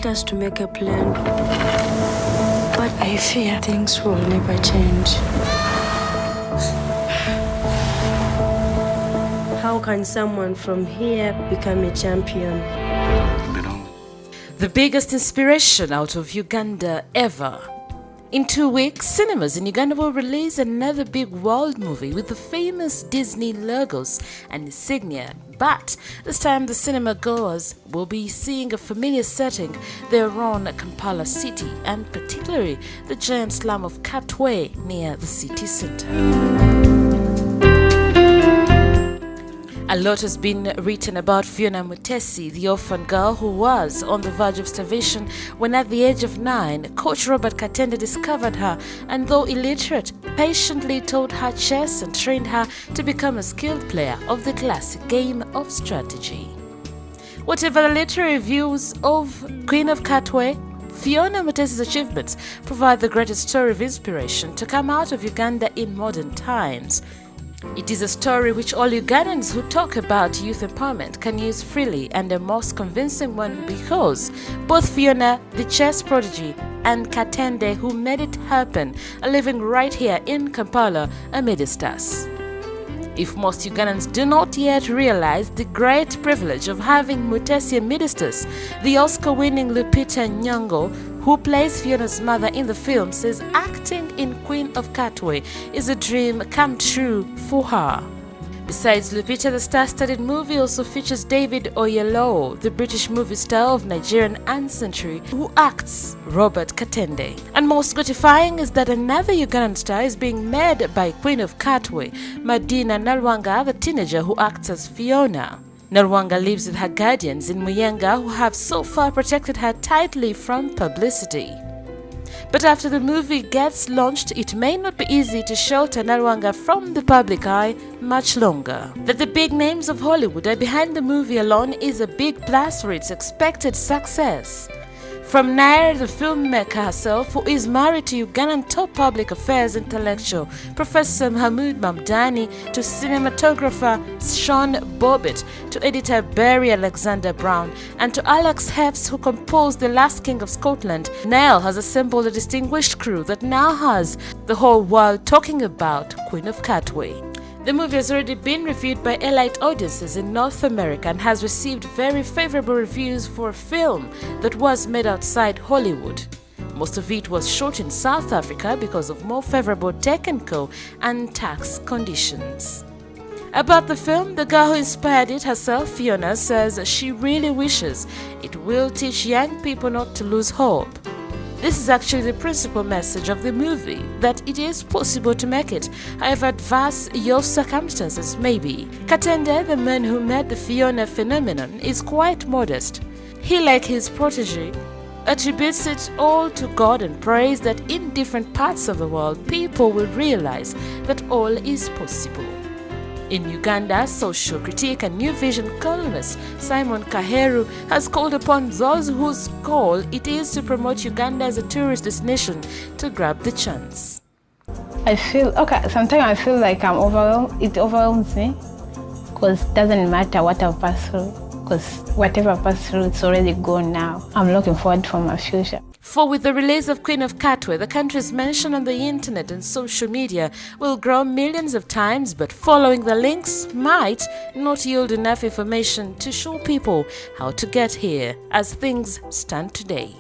want us to make a plan, but I fear things will never change. How can someone from here become a champion? The biggest inspiration out of Uganda ever. In 2 weeks, cinemas in Uganda will release another big world movie with the famous Disney logos and insignia. But this time the cinema goers will be seeing a familiar setting, their own Kampala city, and particularly the giant slum of Katwe near the city center. A lot has been written about Phiona Mutesi, the orphan girl who was on the verge of starvation when at the age of 9, Coach Robert Katende discovered her and, though illiterate, patiently taught her chess and trained her to become a skilled player of the classic game of strategy. Whatever the literary views of Queen of Katwe, Phiona Mutesi's achievements provide the greatest story of inspiration to come out of Uganda in modern times. It is a story which all Ugandans who talk about youth empowerment can use freely, and a most convincing one because both Phiona, the chess prodigy, and Katende, who made it happen, are living right here in Kampala amidst us. If most Ugandans do not yet realize the great privilege of having Mutesi amidst us, the Oscar-winning Lupita Nyong'o, who plays Fiona's mother in the film, says acting in Queen of Katwe is a dream come true for her. Besides Lupita, the star-studded movie also features David Oyelowo, the British movie star of Nigerian ancestry, who acts Robert Katende. And most gratifying is that another Ugandan star is being made by Queen of Katwe, Madina Nalwanga, the teenager who acts as Phiona. Nalwanga lives with her guardians in Muyenga, who have so far protected her tightly from publicity. But after the movie gets launched, it may not be easy to shelter Nalwanga from the public eye much longer. That the big names of Hollywood are behind the movie alone is a big plus for its expected success. From Nair, the filmmaker herself, who is married to Ugandan top public affairs intellectual Professor Mahmoud Mamdani, to cinematographer Sean Bobbitt, to editor Barry Alexander Brown, and to Alex Hefts, who composed The Last King of Scotland, Nail has assembled a distinguished crew that now has the whole world talking about Queen of Katwe. The movie has already been reviewed by elite audiences in North America and has received very favorable reviews for a film that was made outside Hollywood. Most of it was shot in South Africa because of more favorable technical and tax conditions. About the film, the girl who inspired it herself, Phiona, says she really wishes it will teach young people not to lose hope. This is actually the principal message of the movie, that it is possible to make it, however adverse your circumstances may be. Katende, the man who made the Phiona phenomenon, is quite modest. He, like his protege, attributes it all to God and prays that in different parts of the world people will realize that all is possible. In Uganda, social critic and New Vision columnist Simon Kaheru has called upon those whose goal it is to promote Uganda as a tourist destination to grab the chance. Sometimes I feel like I'm overwhelmed. It overwhelms me because it doesn't matter what I've passed through, because whatever I passed through, it's already gone now. I'm looking forward for my future. For with the release of Queen of Katwe, the country's mention on the internet and social media will grow millions of times, but following the links might not yield enough information to show people how to get here as things stand today.